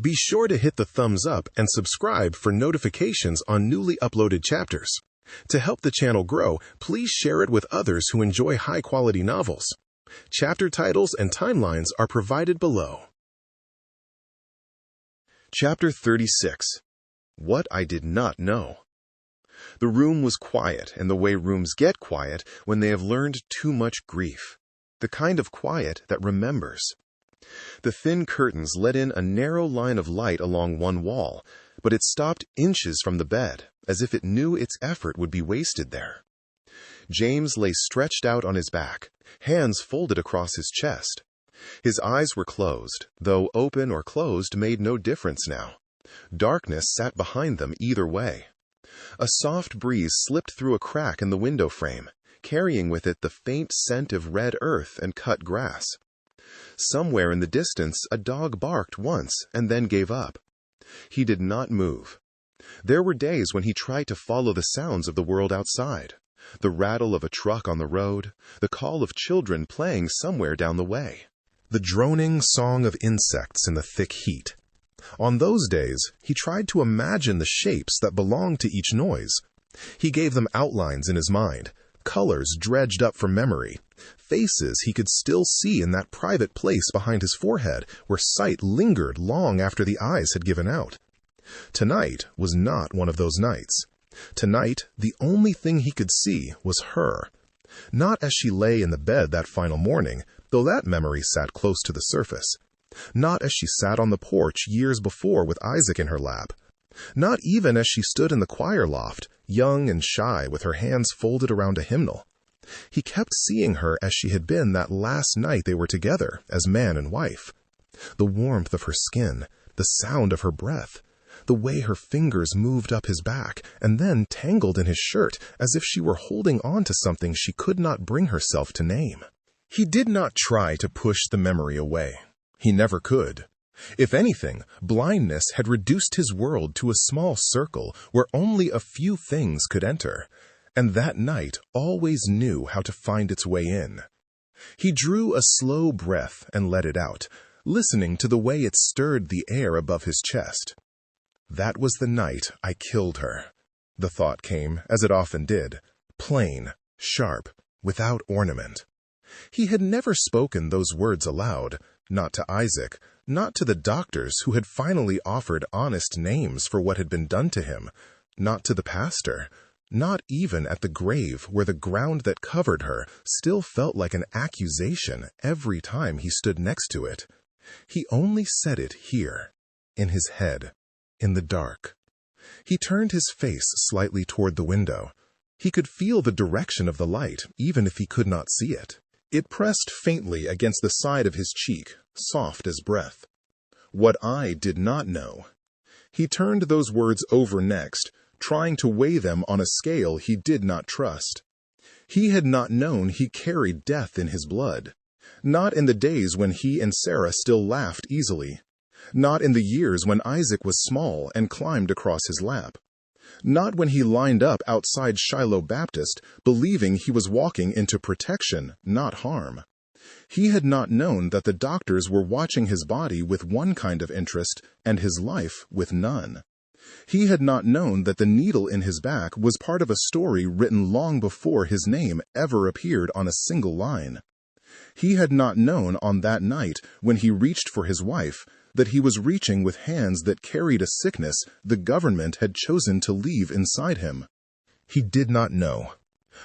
Be sure to hit the thumbs up and subscribe for notifications on newly uploaded chapters. To help the channel grow, please share it with others who enjoy high-quality novels. Chapter titles and timelines are provided below. Chapter 36. What I Did Not Know. The room was quiet, and the way rooms get quiet when they have learned too much grief. The kind of quiet that remembers. The thin curtains let in a narrow line of light along one wall, but it stopped inches from the bed, as if it knew its effort would be wasted there. James lay stretched out on his back, hands folded across his chest. His eyes were closed, though open or closed made no difference now. Darkness sat behind them either way. A soft breeze slipped through a crack in the window frame, carrying with it the faint scent of red earth and cut grass. Somewhere in the distance a dog barked once and then gave up. He did not move. There were days when he tried to follow the sounds of the world outside. The rattle of a truck on the road, the call of children playing somewhere down the way. The droning song of insects in the thick heat. On those days, he tried to imagine the shapes that belonged to each noise. He gave them outlines in his mind, colors dredged up from memory, faces he could still see in that private place behind his forehead where sight lingered long after the eyes had given out. Tonight was not one of those nights. Tonight, the only thing he could see was her. Not as she lay in the bed that final morning, though that memory sat close to the surface. Not as she sat on the porch years before with Isaac in her lap. Not even as she stood in the choir loft, young and shy with her hands folded around a hymnal. He kept seeing her as she had been that last night they were together as man and wife. The warmth of her skin, the sound of her breath, the way her fingers moved up his back and then tangled in his shirt as if she were holding on to something she could not bring herself to name. He did not try to push the memory away. He never could. If anything, blindness had reduced his world to a small circle where only a few things could enter, and that night always knew how to find its way in. He drew a slow breath and let it out, listening to the way it stirred the air above his chest. That was the night I killed her. The thought came, as it often did, plain, sharp, without ornament. He had never spoken those words aloud, not to Isaac, not to the doctors who had finally offered honest names for what had been done to him, not to the pastor, not even at the grave where the ground that covered her still felt like an accusation every time he stood next to it. He only said it here, in his head, in the dark. He turned his face slightly toward the window. He could feel the direction of the light, even if he could not see it. It pressed faintly against the side of his cheek, soft as breath. What I did not know. He turned those words over next, trying to weigh them on a scale he did not trust. He had not known he carried death in his blood. Not in the days when he and Sarah still laughed easily. Not in the years when Isaac was small and climbed across his lap. Not when he lined up outside Shiloh Baptist, believing he was walking into protection, not harm. He had not known that the doctors were watching his body with one kind of interest and his life with none. He had not known that the needle in his back was part of a story written long before his name ever appeared on a single line. He had not known on that night, when he reached for his wife, that he was reaching with hands that carried a sickness the government had chosen to leave inside him. He did not know,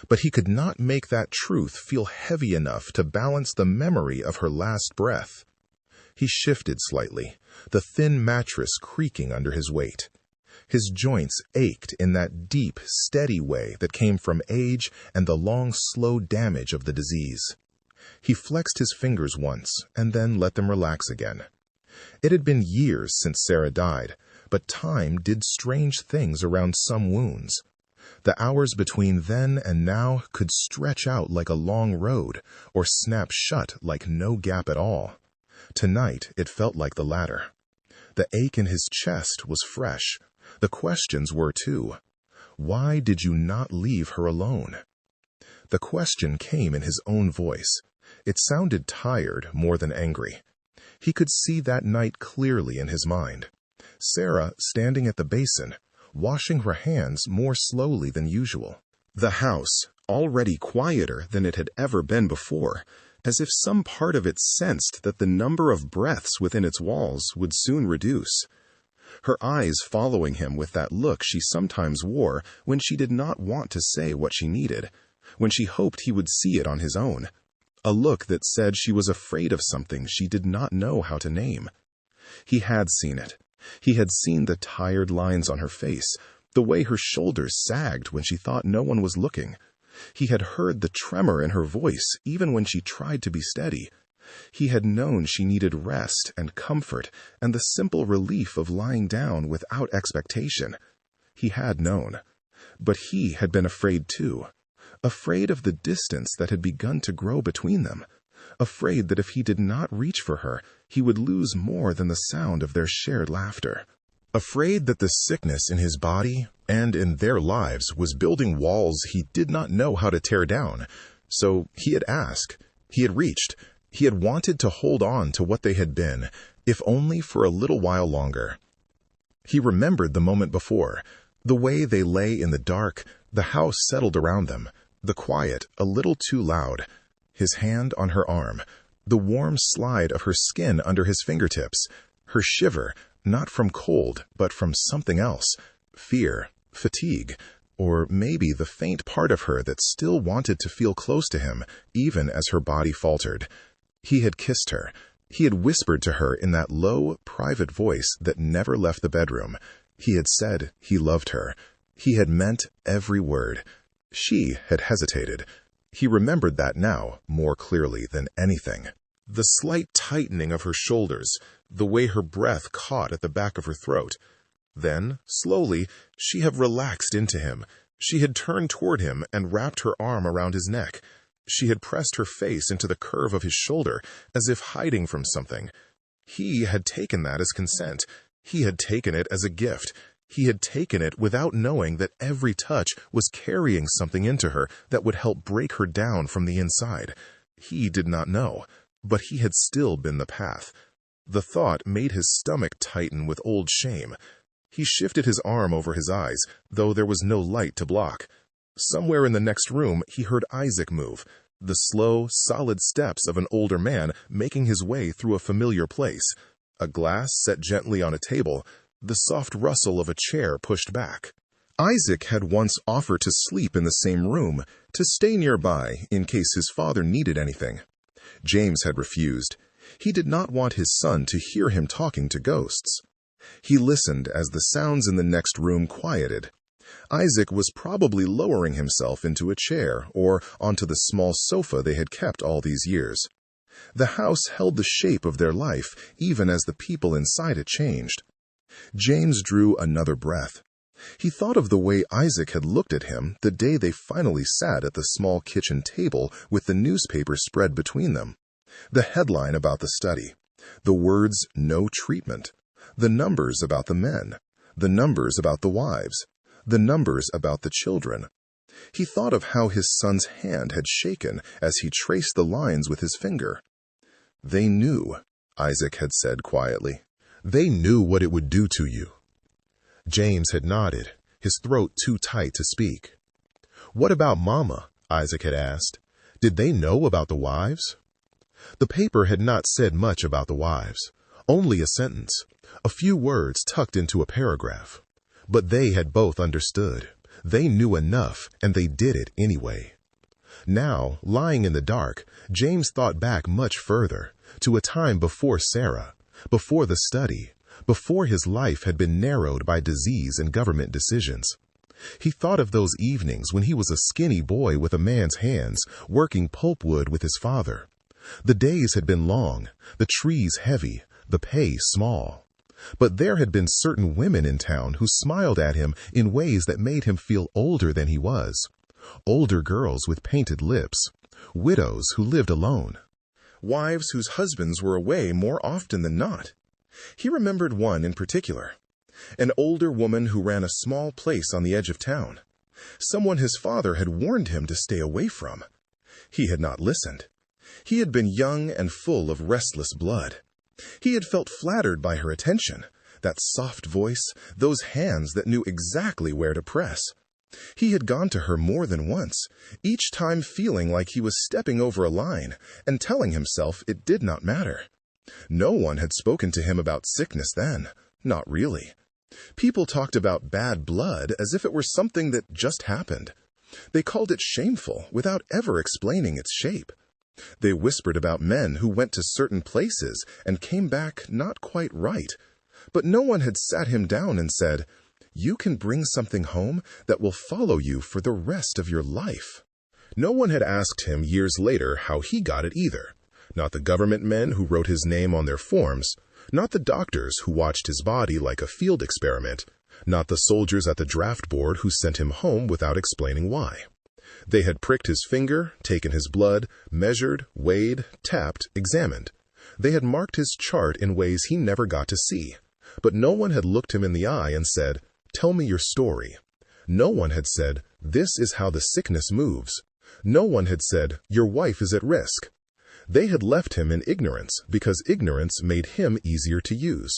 but he could not make that truth feel heavy enough to balance the memory of her last breath. He shifted slightly, the thin mattress creaking under his weight. His joints ached in that deep, steady way that came from age and the long, slow damage of the disease. He flexed his fingers once and then let them relax again. It had been years since Sarah died, but time did strange things around some wounds. The hours between then and now could stretch out like a long road, or snap shut like no gap at all. Tonight it felt like the latter. The ache in his chest was fresh. The questions were too. Why did you not leave her alone? The question came in his own voice. It sounded tired more than angry. He could see that night clearly in his mind. Sarah standing at the basin, washing her hands more slowly than usual. The house, already quieter than it had ever been before, as if some part of it sensed that the number of breaths within its walls would soon reduce. Her eyes following him with that look she sometimes wore when she did not want to say what she needed, when she hoped he would see it on his own. A look that said she was afraid of something she did not know how to name. He had seen it. He had seen the tired lines on her face, the way her shoulders sagged when she thought no one was looking. He had heard the tremor in her voice even when she tried to be steady. He had known she needed rest and comfort and the simple relief of lying down without expectation. He had known. But he had been afraid too. Afraid of the distance that had begun to grow between them. Afraid that if he did not reach for her, he would lose more than the sound of their shared laughter. Afraid that the sickness in his body and in their lives was building walls he did not know how to tear down. So he had asked, he had reached, he had wanted to hold on to what they had been, if only for a little while longer. He remembered the moment before, the way they lay in the dark, the house settled around them, the quiet a little too loud, his hand on her arm, the warm slide of her skin under his fingertips, her shiver, not from cold, but from something else, fear, fatigue, or maybe the faint part of her that still wanted to feel close to him, even as her body faltered. He had kissed her. He had whispered to her in that low, private voice that never left the bedroom. He had said he loved her. He had meant every word. She had hesitated. He remembered that now more clearly than anything. The slight tightening of her shoulders, the way her breath caught at the back of her throat. Then, slowly, she had relaxed into him. She had turned toward him and wrapped her arm around his neck. She had pressed her face into the curve of his shoulder, as if hiding from something. He had taken that as consent. He had taken it as a gift. He had taken it without knowing that every touch was carrying something into her that would help break her down from the inside. He did not know, but he had still been the path. The thought made his stomach tighten with old shame. He shifted his arm over his eyes, though there was no light to block. Somewhere in the next room he heard Isaac move, the slow, solid steps of an older man making his way through a familiar place, a glass set gently on a table, the soft rustle of a chair pushed back. Isaac had once offered to sleep in the same room, to stay nearby in case his father needed anything. James had refused. He did not want his son to hear him talking to ghosts. He listened as the sounds in the next room quieted. Isaac was probably lowering himself into a chair or onto the small sofa they had kept all these years. The house held the shape of their life, even as the people inside it changed. James drew another breath. He thought of the way Isaac had looked at him the day they finally sat at the small kitchen table with the newspaper spread between them. The headline about the study, the words "no treatment," the numbers about the men, the numbers about the wives, the numbers about the children. He thought of how his son's hand had shaken as he traced the lines with his finger. "They knew," Isaac had said quietly. "They knew what it would do to you." James had nodded, his throat too tight to speak. "What about Mama?" Isaac had asked. "Did they know about the wives?" The paper had not said much about the wives, only a sentence, a few words tucked into a paragraph. But they had both understood. They knew enough, and they did it anyway. Now, lying in the dark, James thought back much further, to a time before Sarah, before the study, before his life had been narrowed by disease and government decisions. He thought of those evenings when he was a skinny boy with a man's hands, working pulpwood with his father. The days had been long, the trees heavy, the pay small. But there had been certain women in town who smiled at him in ways that made him feel older than he was. Older girls with painted lips, widows who lived alone, wives whose husbands were away more often than not. He remembered one in particular, an older woman who ran a small place on the edge of town, someone his father had warned him to stay away from. He had not listened. He had been young and full of restless blood. He had felt flattered by her attention, that soft voice, those hands that knew exactly where to press. He had gone to her more than once, each time feeling like he was stepping over a line and telling himself it did not matter. No one had spoken to him about sickness then, not really. People talked about bad blood as if it were something that just happened. They called it shameful without ever explaining its shape. They whispered about men who went to certain places and came back not quite right. But no one had sat him down and said, "You can bring something home that will follow you for the rest of your life." No one had asked him years later how he got it either. Not the government men who wrote his name on their forms, not the doctors who watched his body like a field experiment, not the soldiers at the draft board who sent him home without explaining why. They had pricked his finger, taken his blood, measured, weighed, tapped, examined. They had marked his chart in ways he never got to see. But no one had looked him in the eye and said, "Tell me your story." No one had said, "This is how the sickness moves." No one had said, "Your wife is at risk." They had left him in ignorance because ignorance made him easier to use.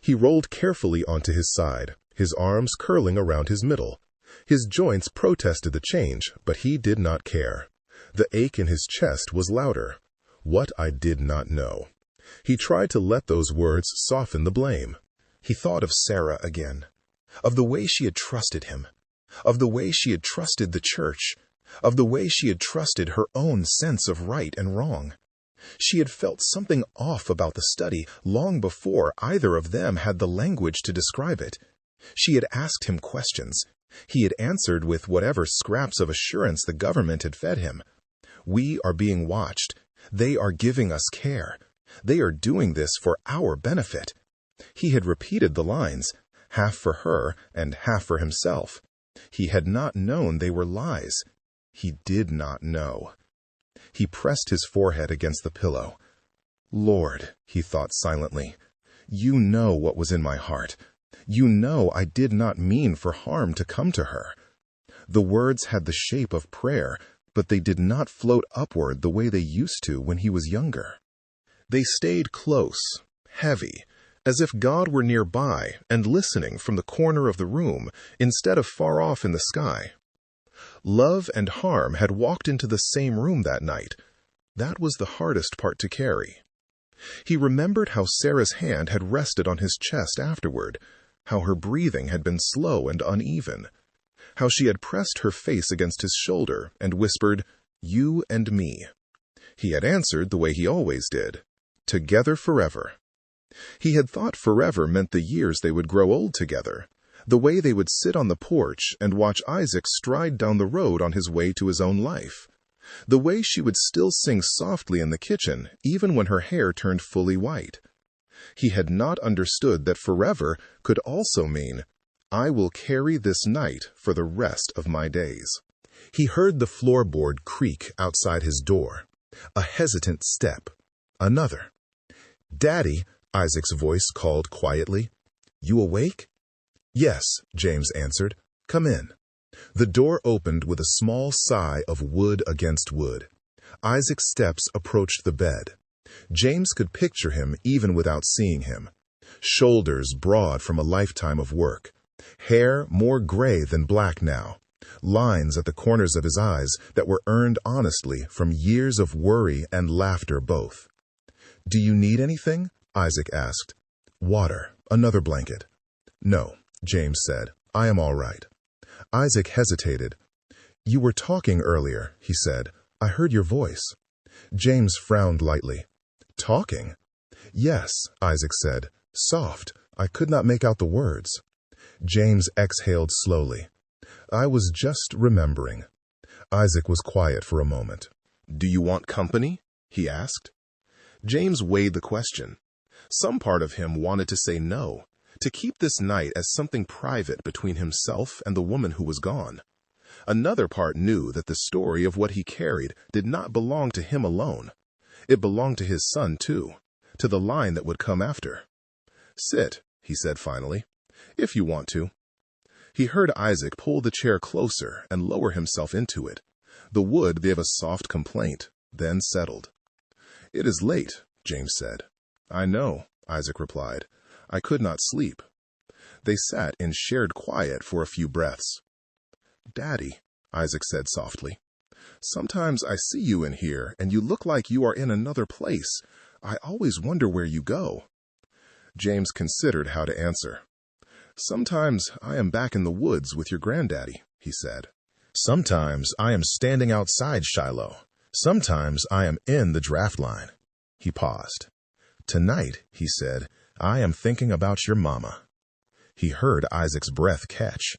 He rolled carefully onto his side, his arms curling around his middle. His joints protested the change, but he did not care. The ache in his chest was louder. What I did not know. He tried to let those words soften the blame. He thought of Sarah again, of the way she had trusted him, of the way she had trusted the church, of the way she had trusted her own sense of right and wrong. She had felt something off about the study long before either of them had the language to describe it. She had asked him questions. He had answered with whatever scraps of assurance the government had fed him. "We are being watched. They are giving us care. They are doing this for our benefit." He had repeated the lines, half for her and half for himself. He had not known they were lies. He did not know. He pressed his forehead against the pillow. "Lord," he thought silently, "you know what was in my heart. You know I did not mean for harm to come to her." The words had the shape of prayer, but they did not float upward the way they used to when he was younger. They stayed close, heavy, as if God were nearby and listening from the corner of the room instead of far off in the sky. Love and harm had walked into the same room that night. That was the hardest part to carry. He remembered how Sarah's hand had rested on his chest afterward, how her breathing had been slow and uneven, how she had pressed her face against his shoulder and whispered, "You and me." He had answered the way he always did, "Together forever." He had thought forever meant the years they would grow old together, the way they would sit on the porch and watch Isaac stride down the road on his way to his own life, the way she would still sing softly in the kitchen even when her hair turned fully white. He had not understood that forever could also mean, "I will carry this night for the rest of my days." He heard the floorboard creak outside his door. A hesitant step. Another. "Daddy," Isaac's voice called quietly. "You awake?" "Yes," James answered. "Come in." The door opened with a small sigh of wood against wood. Isaac's steps approached the bed. James could picture him even without seeing him. Shoulders broad from a lifetime of work. Hair more gray than black now. Lines at the corners of his eyes that were earned honestly from years of worry and laughter both. "Do you need anything?" Isaac asked. "Water, another blanket." "No," James said. "I am all right." Isaac hesitated. "You were talking earlier," he said. "I heard your voice." James frowned lightly. "Talking?" "Yes," Isaac said. "Soft. I could not make out the words." James exhaled slowly. "I was just remembering." Isaac was quiet for a moment. "Do you want company?" he asked. James weighed the question. Some part of him wanted to say no, to keep this night as something private between himself and the woman who was gone. Another part knew that the story of what he carried did not belong to him alone. It belonged to his son, too, to the line that would come after. "Sit," he said finally, "if you want to." He heard Isaac pull the chair closer and lower himself into it. The wood gave a soft complaint, then settled. "It is late," James said. "I know," Isaac replied. "I could not sleep." They sat in shared quiet for a few breaths. "Daddy," Isaac said softly, "sometimes I see you in here, and you look like you are in another place. I always wonder where you go." James considered how to answer. "Sometimes I am back in the woods with your granddaddy," he said. "Sometimes I am standing outside Shiloh. Sometimes I am in the draft line." He paused. "Tonight," he said, "I am thinking about your mama." He heard Isaac's breath catch.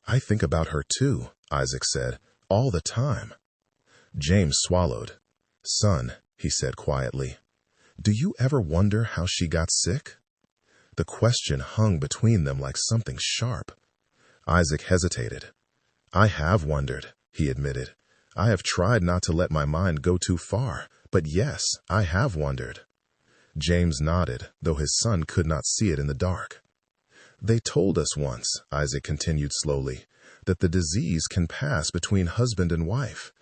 "I think about her too," Isaac said, "all the time." James swallowed. "Son," he said quietly, "do you ever wonder how she got sick?" The question hung between them like something sharp. Isaac hesitated. "I have wondered," he admitted. "I have tried not to let my mind go too far, but yes, I have wondered." James nodded, though his son could not see it in the dark. "They told us once," Isaac continued slowly, "that the disease can pass between husband and wife.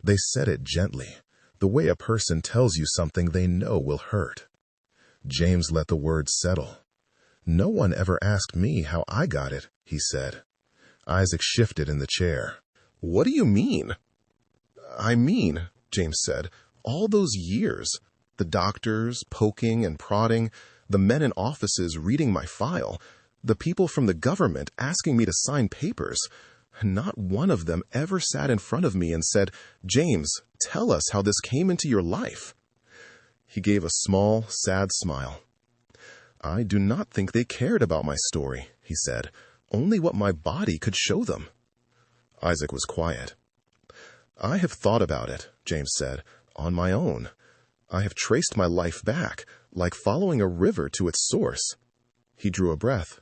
They said it gently, the way a person tells you something they know will hurt." James let the words settle. "No one ever asked me how I got it," he said. Isaac shifted in the chair. "What do you mean?" "I mean," James said, "all those years. The doctors poking and prodding, the men in offices reading my file, the people from the government asking me to sign papers. Not one of them ever sat in front of me and said, 'James, tell us how this came into your life.'" He gave a small, sad smile. "I do not think they cared about my story," he said, "only what my body could show them." Isaac was quiet. "I have thought about it," James said, "on my own. I have traced my life back, like following a river to its source." He drew a breath.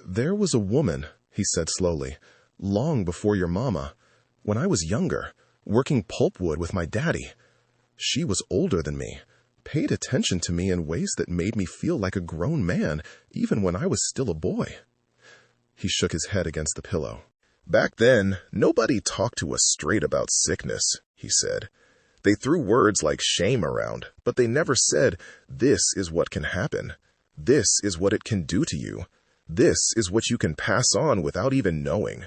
"There was a woman," he said slowly, "long before your mama, when I was younger, working pulpwood with my daddy. She was older than me, paid attention to me in ways that made me feel like a grown man, even when I was still a boy." He shook his head against the pillow. "Back then, nobody talked to us straight about sickness," he said. "They threw words like shame around, but they never said, 'This is what can happen. This is what it can do to you. This is what you can pass on without even knowing.'"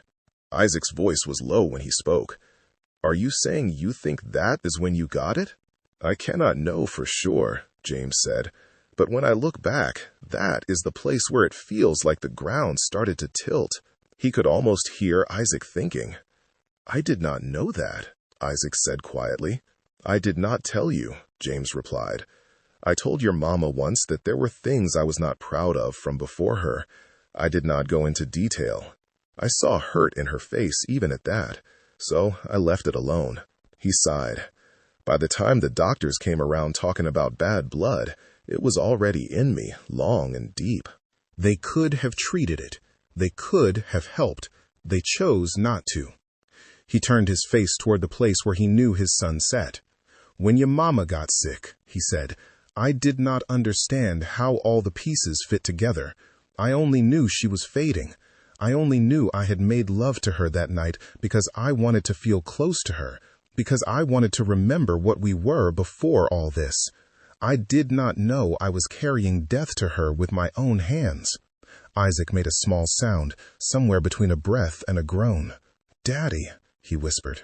Isaac's voice was low when he spoke. "Are you saying you think that is when you got it?" "I cannot know for sure," James said, "but when I look back, that is the place where it feels like the ground started to tilt." He could almost hear Isaac thinking. "I did not know that," Isaac said quietly. "I did not tell you," James replied. "I told your mama once that there were things I was not proud of from before her. I did not go into detail. I saw hurt in her face even at that, so I left it alone." He sighed. "By the time the doctors came around talking about bad blood, it was already in me, long and deep." They could have treated it. They could have helped. They chose not to. He turned his face toward the place where he knew his son sat. "When your mama got sick," he said, "I did not understand how all the pieces fit together. I only knew she was fading. I only knew I had made love to her that night because I wanted to feel close to her, because I wanted to remember what we were before all this. I did not know I was carrying death to her with my own hands." Isaac made a small sound, somewhere between a breath and a groan. "Daddy," he whispered.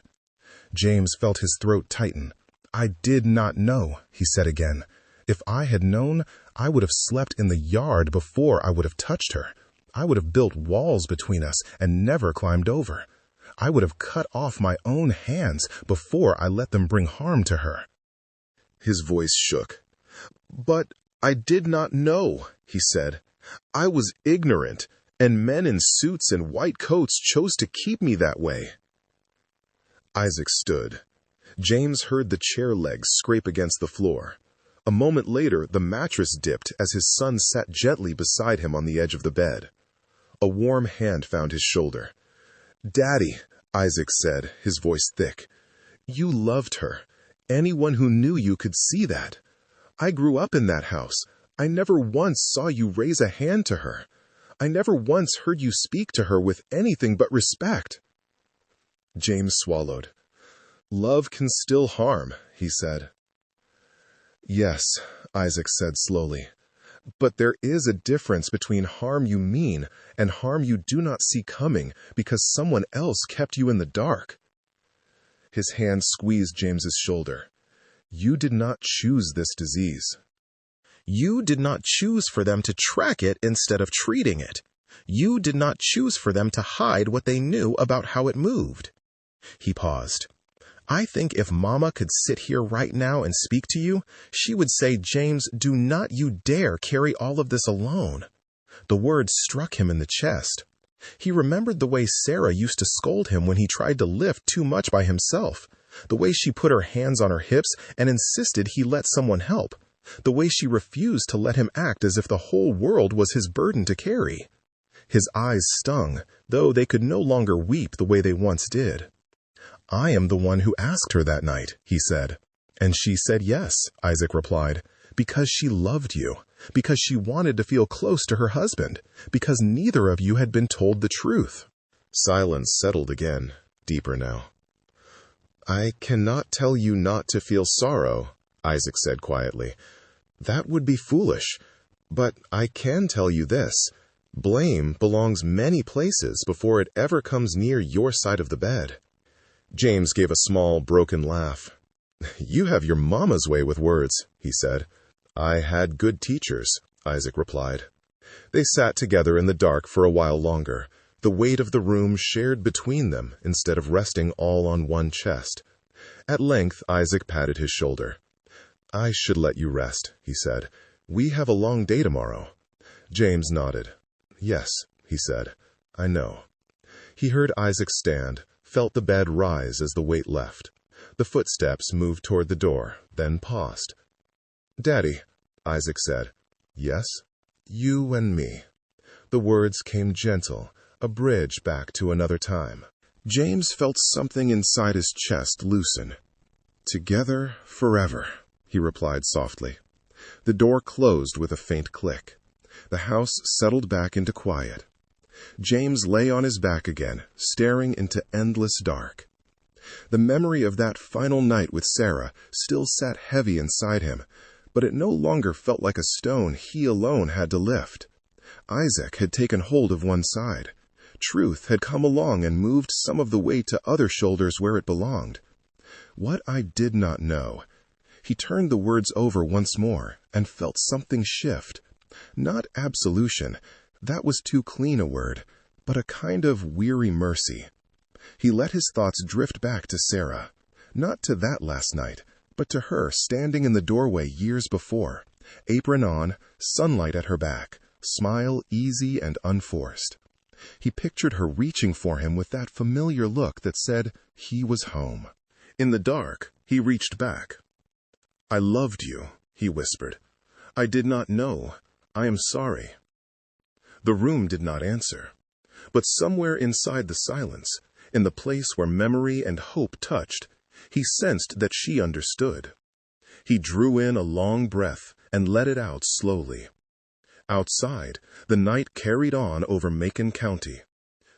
James felt his throat tighten. "I did not know," he said again. "If I had known, I would have slept in the yard before I would have touched her. I would have built walls between us and never climbed over. I would have cut off my own hands before I let them bring harm to her." His voice shook. "But I did not know," he said. "I was ignorant, and men in suits and white coats chose to keep me that way." Isaac stood. James heard the chair legs scrape against the floor. A moment later, the mattress dipped as his son sat gently beside him on the edge of the bed. A warm hand found his shoulder. "Daddy," Isaac said, his voice thick, "you loved her. Anyone who knew you could see that. I grew up in that house. I never once saw you raise a hand to her. I never once heard you speak to her with anything but respect." James swallowed. "Love can still harm," he said. "Yes, Isaac said slowly. But there is a difference between harm you mean and harm you do not see coming because someone else kept you in the dark. His hand squeezed James's shoulder. You did not choose this disease. You did not choose for them to track it instead of treating it. You did not choose for them to hide what they knew about how it moved. He paused. I think if Mama could sit here right now and speak to you, she would say, James, do not you dare carry all of this alone. The words struck him in the chest. He remembered the way Sarah used to scold him when he tried to lift too much by himself, the way she put her hands on her hips and insisted he let someone help, the way she refused to let him act as if the whole world was his burden to carry. His eyes stung, though they could no longer weep the way they once did. I am the one who asked her that night, he said. And she said yes, Isaac replied, because she loved you, because she wanted to feel close to her husband, because neither of you had been told the truth. Silence settled again, deeper now. I cannot tell you not to feel sorrow, Isaac said quietly. That would be foolish. But I can tell you this. Blame belongs many places before it ever comes near your side of the bed. James gave a small, broken laugh. You have your mama's way with words, he said. I had good teachers, Isaac replied. They sat together in the dark for a while longer, the weight of the room shared between them instead of resting all on one chest. At length, Isaac patted his shoulder. I should let you rest, he said. We have a long day tomorrow. James nodded. Yes, he said. I know. He heard Isaac stand, felt the bed rise as the weight left. The footsteps moved toward the door, then paused. Daddy, Isaac said. Yes? You and me. The words came gentle, a bridge back to another time. James felt something inside his chest loosen. Together forever, he replied softly. The door closed with a faint click. The house settled back into quiet. James lay on his back again, staring into endless dark. The memory of that final night with Sarah still sat heavy inside him, but it no longer felt like a stone he alone had to lift. Isaac had taken hold of one side. Truth had come along and moved some of the weight to other shoulders where it belonged. What I did not know. He turned the words over once more and felt something shift. Not absolution. That was too clean a word, but a kind of weary mercy. He let his thoughts drift back to Sarah, not to that last night, but to her standing in the doorway years before, apron on, sunlight at her back, smile easy and unforced. He pictured her reaching for him with that familiar look that said he was home. In the dark, he reached back. I loved you, he whispered. I did not know. I am sorry. The room did not answer, but somewhere inside the silence, in the place where memory and hope touched, he sensed that she understood. He drew in a long breath and let it out slowly. Outside, the night carried on over Macon County.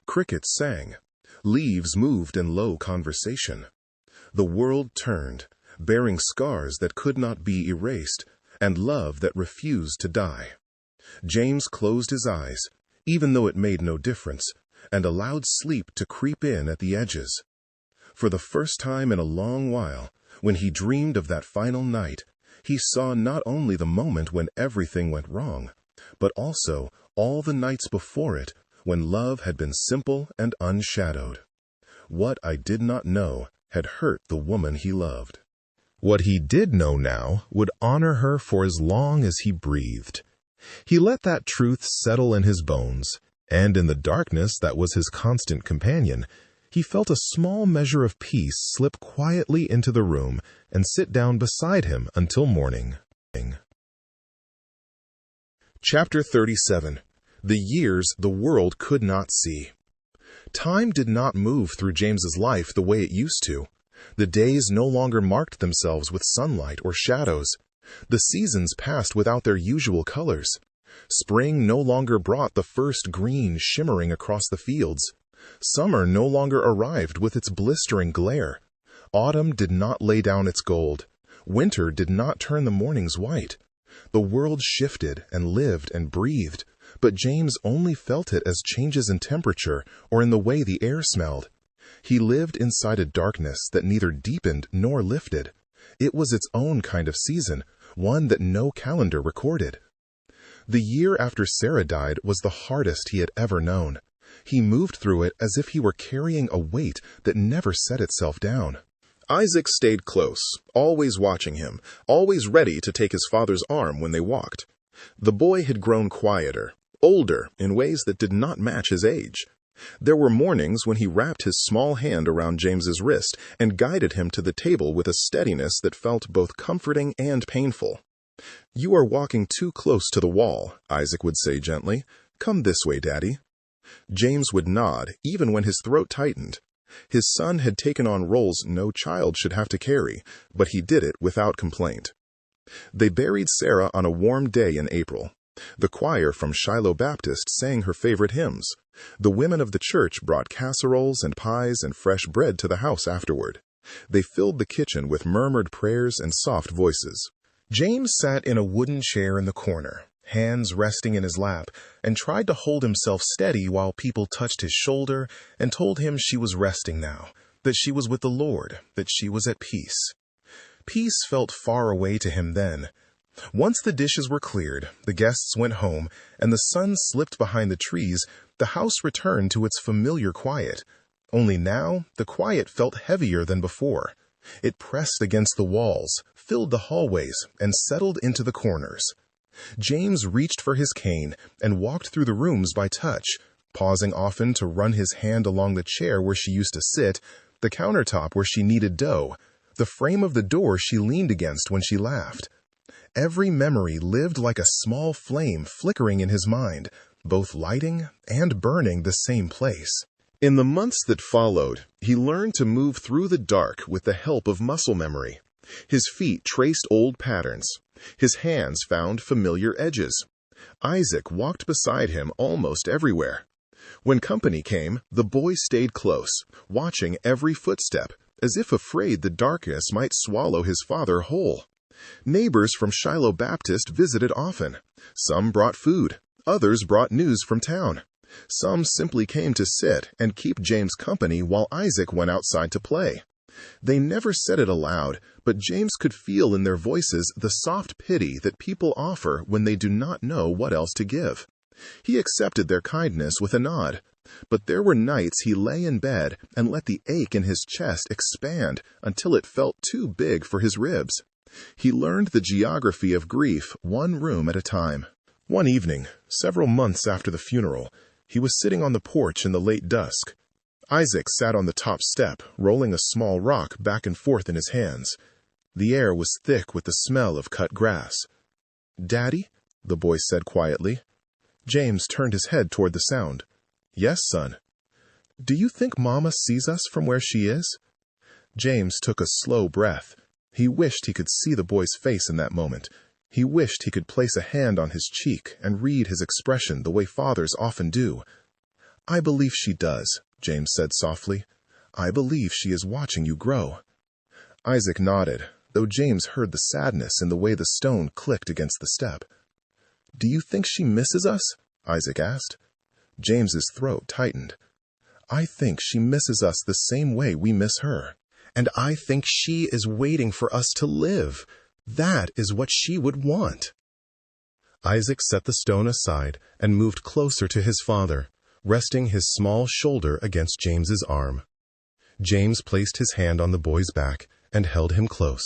Crickets sang. Leaves moved in low conversation. The world turned, bearing scars that could not be erased, and love that refused to die. James closed his eyes, even though it made no difference, and allowed sleep to creep in at the edges. For the first time in a long while, when he dreamed of that final night, he saw not only the moment when everything went wrong, but also all the nights before it when love had been simple and unshadowed. What I did not know had hurt the woman he loved. What he did know now would honor her for as long as he breathed. He let that truth settle in his bones, and in the darkness that was his constant companion, he felt a small measure of peace slip quietly into the room and sit down beside him until morning. Chapter 37. The Years the World Could Not See. Time did not move through James's life the way it used to. The days no longer marked themselves with sunlight or shadows. The seasons passed without their usual colors. Spring no longer brought the first green shimmering across the fields. Summer no longer arrived with its blistering glare. Autumn did not lay down its gold. Winter did not turn the mornings white. The world shifted and lived and breathed, but James only felt it as changes in temperature or in the way the air smelled. He lived inside a darkness that neither deepened nor lifted. It was its own kind of season, one that no calendar recorded. The year after Sarah died was the hardest he had ever known. He moved through it as if he were carrying a weight that never set itself down. Isaac stayed close, always watching him, always ready to take his father's arm when they walked. The boy had grown quieter, older in ways that did not match his age. There were mornings when he wrapped his small hand around James's wrist and guided him to the table with a steadiness that felt both comforting and painful. "You are walking too close to the wall," Isaac would say gently. "Come this way, Daddy." James would nod, even when his throat tightened. His son had taken on roles no child should have to carry, but he did it without complaint. They buried Sarah on a warm day in April. The choir from Shiloh Baptist sang her favorite hymns. The women of the church brought casseroles and pies and fresh bread to the house afterward. They filled the kitchen with murmured prayers and soft voices. James sat in a wooden chair in the corner, hands resting in his lap, and tried to hold himself steady while people touched his shoulder and told him she was resting now, that she was with the Lord, that she was at peace. Peace felt far away to him then. Once the dishes were cleared, the guests went home, and the sun slipped behind the trees, the house returned to its familiar quiet. Only now, the quiet felt heavier than before. It pressed against the walls, filled the hallways, and settled into the corners. James reached for his cane and walked through the rooms by touch, pausing often to run his hand along the chair where she used to sit, the countertop where she kneaded dough, the frame of the door she leaned against when she laughed. Every memory lived like a small flame flickering in his mind, both lighting and burning the same place. In the months that followed, he learned to move through the dark with the help of muscle memory. His feet traced old patterns. His hands found familiar edges. Isaac walked beside him almost everywhere. When company came, the boy stayed close, watching every footstep, as if afraid the darkness might swallow his father whole. Neighbors from Shiloh Baptist visited often. Some brought food. Others brought news from town. Some simply came to sit and keep James company while Isaac went outside to play. They never said it aloud, but James could feel in their voices the soft pity that people offer when they do not know what else to give. He accepted their kindness with a nod, but there were nights he lay in bed and let the ache in his chest expand until it felt too big for his ribs. He learned the geography of grief one room at a time. One evening, several months after the funeral, he was sitting on the porch in the late dusk. Isaac sat on the top step, rolling a small rock back and forth in his hands. The air was thick with the smell of cut grass. "Daddy?" the boy said quietly. James turned his head toward the sound. "Yes, son." "Do you think Mama sees us from where she is?" James took a slow breath. He wished he could see the boy's face in that moment. He wished he could place a hand on his cheek and read his expression the way fathers often do. "I believe she does," James said softly. "I believe she is watching you grow." Isaac nodded, though James heard the sadness in the way the stone clicked against the step. "Do you think she misses us?" Isaac asked. James's throat tightened. "I think she misses us the same way we miss her. And I think she is waiting for us to live. That is what she would want." Isaac set the stone aside and moved closer to his father, resting his small shoulder against James's arm. James placed his hand on the boy's back and held him close.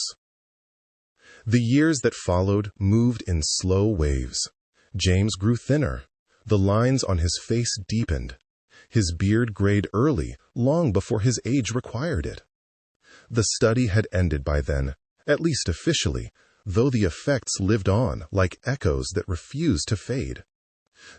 The years that followed moved in slow waves. James grew thinner. The lines on his face deepened. His beard grayed early, long before his age required it. The study had ended by then, at least officially, though the effects lived on like echoes that refused to fade.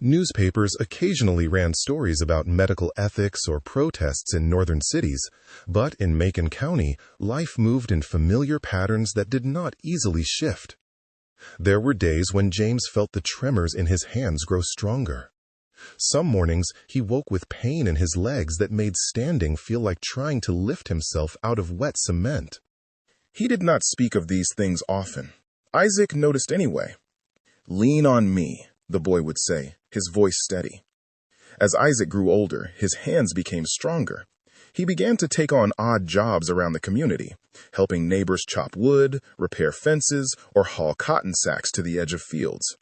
Newspapers occasionally ran stories about medical ethics or protests in northern cities, but in Macon County, life moved in familiar patterns that did not easily shift. There were days when James felt the tremors in his hands grow stronger. Some mornings he woke with pain in his legs that made standing feel like trying to lift himself out of wet cement. He did not speak of these things often. Isaac noticed anyway. "Lean on me," the boy would say, his voice steady. As Isaac grew older, his hands became stronger. He began to take on odd jobs around the community, helping neighbors chop wood, repair fences, or haul cotton sacks to the edge of fields.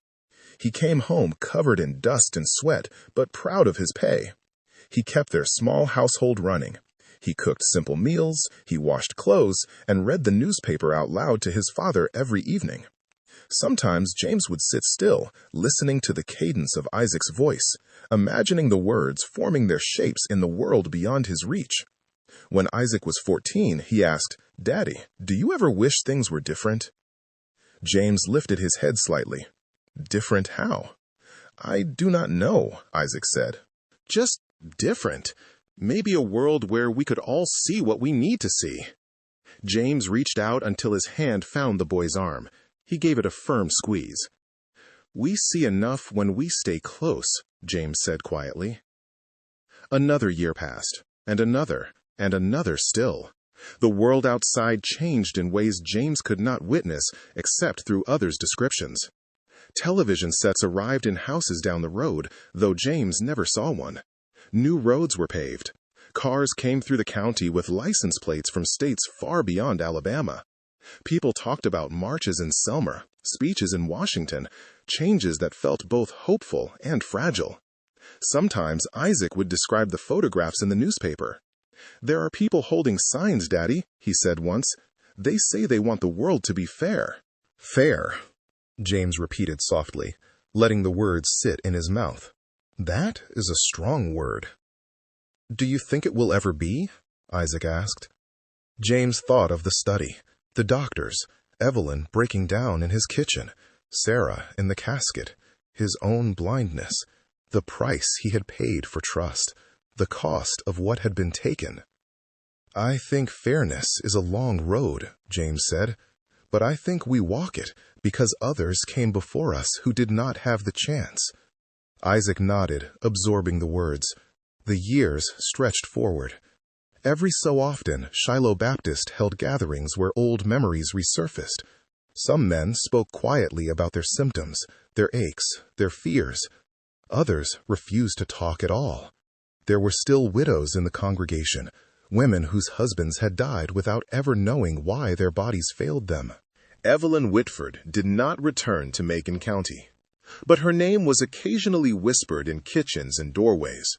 He came home covered in dust and sweat, but proud of his pay. He kept their small household running. He cooked simple meals, he washed clothes, and read the newspaper out loud to his father every evening. Sometimes James would sit still, listening to the cadence of Isaac's voice, imagining the words forming their shapes in the world beyond his reach. When Isaac was 14, he asked, "Daddy, do you ever wish things were different?" James lifted his head slightly. "Different how?" "I do not know," Isaac said. Just different. Maybe a world where we could all see what we need to see. James reached out until his hand found the boy's arm. He gave it a firm squeeze. "We see enough when we stay close," James said quietly. Another year passed, and another still. The world outside changed in ways James could not witness except through others' descriptions. Television sets arrived in houses down the road, though James never saw one. New roads were paved. Cars came through the county with license plates from states far beyond Alabama. People talked about marches in Selma, speeches in Washington, changes that felt both hopeful and fragile. Sometimes Isaac would describe the photographs in the newspaper. "There are people holding signs, Daddy," he said once. "They say they want the world to be fair." "Fair," James repeated softly, letting the words sit in his mouth. "That is a strong word." "Do you think it will ever be?" Isaac asked. James thought of the study, the doctors, Evelyn breaking down in his kitchen, Sarah in the casket, his own blindness, the price he had paid for trust, the cost of what had been taken. "I think fairness is a long road," James said, "but I think we walk it because others came before us who did not have the chance." Isaac nodded, absorbing the words. The years stretched forward. Every so often, Shiloh Baptist held gatherings where old memories resurfaced. Some men spoke quietly about their symptoms, their aches, their fears. Others refused to talk at all. There were still widows in the congregation, women whose husbands had died without ever knowing why their bodies failed them. Evelyn Whitford did not return to Macon County, but her name was occasionally whispered in kitchens and doorways.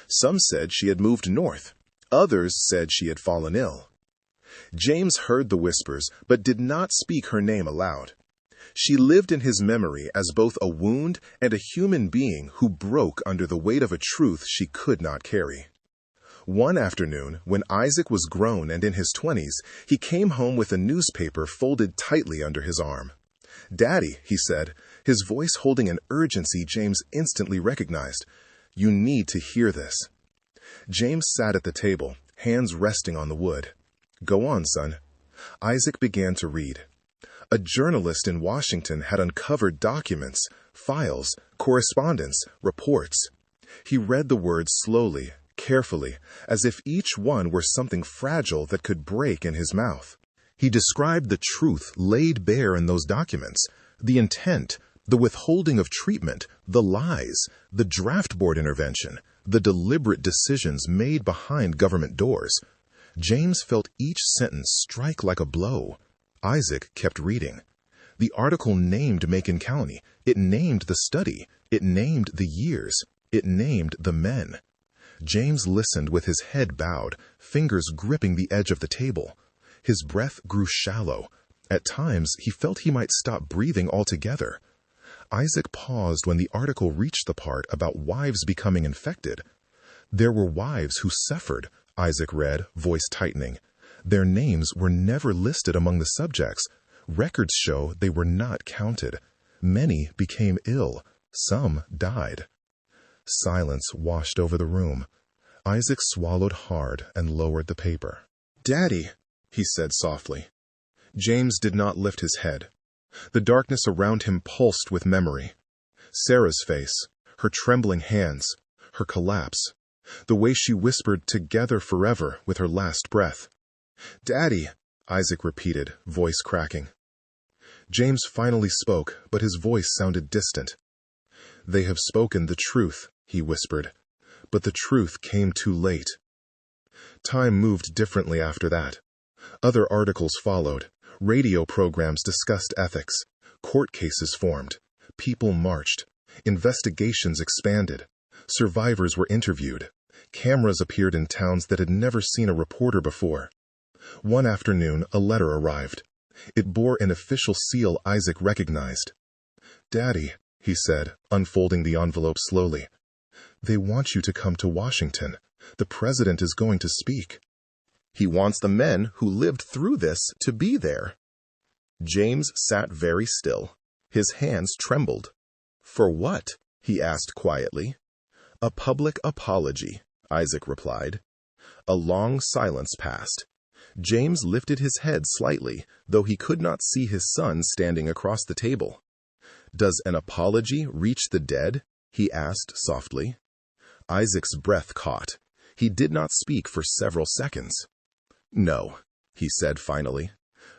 Some said she had moved north. Others said she had fallen ill. James heard the whispers, but did not speak her name aloud. She lived in his memory as both a wound and a human being who broke under the weight of a truth she could not carry. One afternoon, when Isaac was grown and in his 20s, he came home with a newspaper folded tightly under his arm. "Daddy," he said, his voice holding an urgency James instantly recognized. "You need to hear this." James sat at the table, hands resting on the wood. "Go on, son." Isaac began to read. A journalist in Washington had uncovered documents, files, correspondence, reports. He read the words slowly, carefully, as if each one were something fragile that could break in his mouth. He described the truth laid bare in those documents, the intent, the withholding of treatment, the lies, the draft board intervention, the deliberate decisions made behind government doors. James felt each sentence strike like a blow. Isaac kept reading. The article named Macon County. It named the study. It named the years. It named the men. James listened with his head bowed, fingers gripping the edge of the table. His breath grew shallow. At times, he felt he might stop breathing altogether. Isaac paused when the article reached the part about wives becoming infected. There were wives who suffered, Isaac read, voice tightening. Their names were never listed among the subjects. Records show they were not counted. Many became ill. Some died. Silence washed over the room. Isaac swallowed hard and lowered the paper. "Daddy," he said softly. James did not lift his head. The darkness around him pulsed with memory. Sarah's face, her trembling hands, her collapse, the way she whispered "together forever" with her last breath. "Daddy," Isaac repeated, voice cracking. James finally spoke, but his voice sounded distant. "They have spoken the truth," he whispered, "but the truth came too late." Time moved differently after that. Other articles followed. Radio programs discussed ethics. Court cases formed. People marched. Investigations expanded. Survivors were interviewed. Cameras appeared in towns that had never seen a reporter before. One afternoon, a letter arrived. It bore an official seal Isaac recognized. "Daddy," he said, unfolding the envelope slowly, "they want you to come to Washington. The president is going to speak." He wants the men who lived through this to be there. James sat very still. His hands trembled. "For what?" he asked quietly. "A public apology," Isaac replied. A long silence passed. James lifted his head slightly, though he could not see his son standing across the table. "Does an apology reach the dead?" he asked softly. Isaac's breath caught. He did not speak for several seconds. "No," he said finally,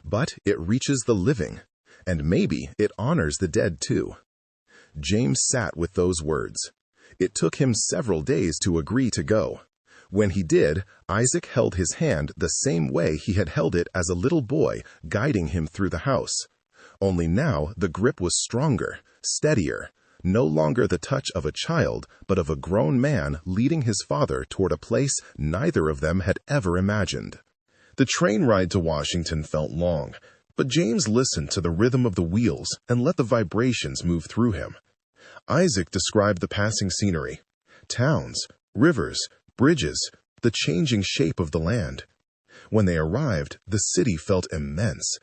"but it reaches the living, and maybe it honors the dead too." James sat with those words. It took him several days to agree to go. When he did, Isaac held his hand the same way he had held it as a little boy, guiding him through the house. Only now the grip was stronger, steadier, no longer the touch of a child, but of a grown man leading his father toward a place neither of them had ever imagined. The train ride to Washington felt long, but James listened to the rhythm of the wheels and let the vibrations move through him. Isaac described the passing scenery: towns, rivers, bridges, the changing shape of the land. When they arrived, the city felt immense.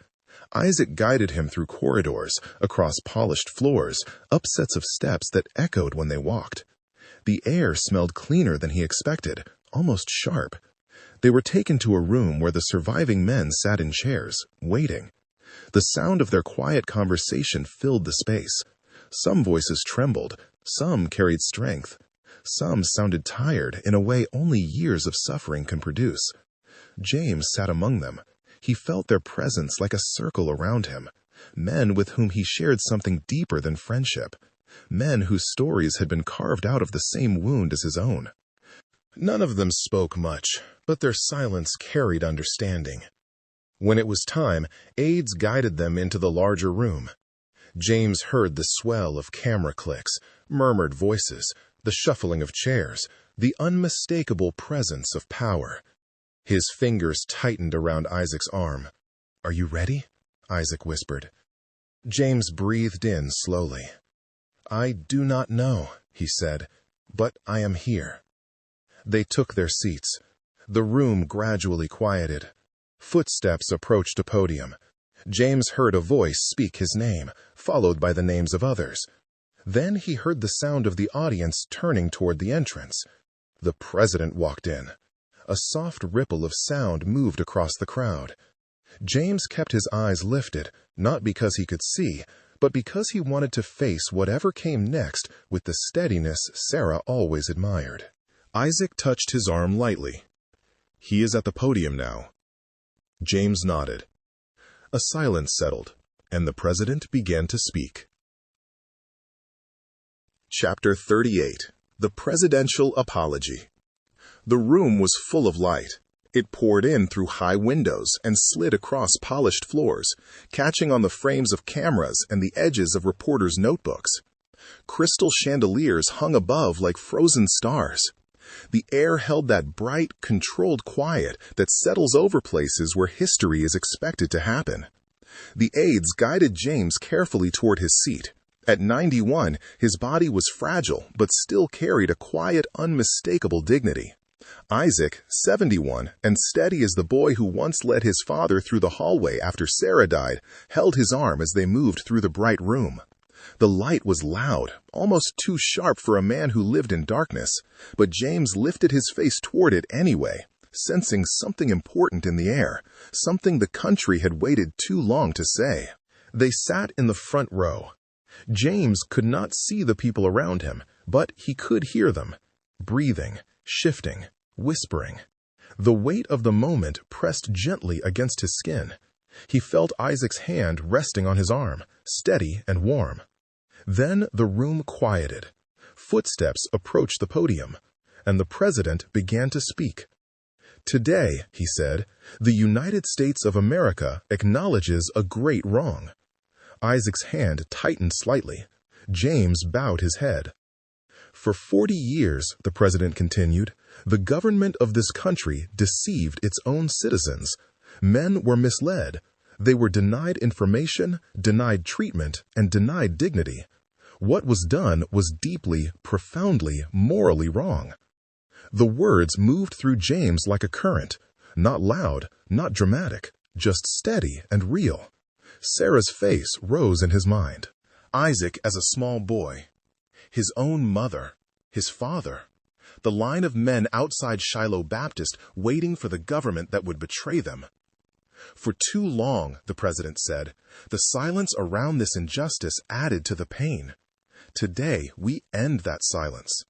Isaac guided him through corridors, across polished floors, up sets of steps that echoed when they walked. The air smelled cleaner than he expected, almost sharp. They were taken to a room where the surviving men sat in chairs, waiting. The sound of their quiet conversation filled the space. Some voices trembled, some carried strength. Some sounded tired in a way only years of suffering can produce. James sat among them. He felt their presence like a circle around him. Men with whom he shared something deeper than friendship. Men whose stories had been carved out of the same wound as his own. None of them spoke much, but their silence carried understanding. When it was time, aides guided them into the larger room. James heard the swell of camera clicks, murmured voices, the shuffling of chairs, the unmistakable presence of power. His fingers tightened around Isaac's arm. "Are you ready?" Isaac whispered. James breathed in slowly. "I do not know," he said, "but I am here." They took their seats. The room gradually quieted. Footsteps approached a podium. James heard a voice speak his name, followed by the names of others. Then he heard the sound of the audience turning toward the entrance. The president walked in. A soft ripple of sound moved across the crowd. James kept his eyes lifted, not because he could see, but because he wanted to face whatever came next with the steadiness Sarah always admired. Isaac touched his arm lightly. "He is at the podium now." James nodded. A silence settled, and the president began to speak. Chapter 38. The Presidential Apology. The room was full of light. It poured in through high windows and slid across polished floors, catching on the frames of cameras and the edges of reporters' notebooks. Crystal chandeliers hung above like frozen stars. The air held that bright, controlled quiet that settles over places where history is expected to happen. The aides guided James carefully toward his seat. At 91, his body was fragile, but still carried a quiet, unmistakable dignity. Isaac, 71, and steady as the boy who once led his father through the hallway after Sarah died, held his arm as they moved through the bright room. The light was loud, almost too sharp for a man who lived in darkness, but James lifted his face toward it anyway, sensing something important in the air, something the country had waited too long to say. They sat in the front row. James could not see the people around him, but he could hear them, breathing, shifting, whispering. The weight of the moment pressed gently against his skin. He felt Isaac's hand resting on his arm, steady and warm. Then the room quieted. Footsteps approached the podium, and the president began to speak. "Today," he said, "the United States of America acknowledges a great wrong." Isaac's hand tightened slightly. James bowed his head. "For 40 years," the president continued, "the government of this country deceived its own citizens. Men were misled. They were denied information, denied treatment, and denied dignity. What was done was deeply, profoundly, morally wrong." The words moved through James like a current, not loud, not dramatic, just steady and real. Sarah's face rose in his mind. Isaac as a small boy, his own mother, his father, the line of men outside Shiloh Baptist waiting for the government that would betray them. "For too long," the president said, "the silence around this injustice added to the pain. Today, we end that silence."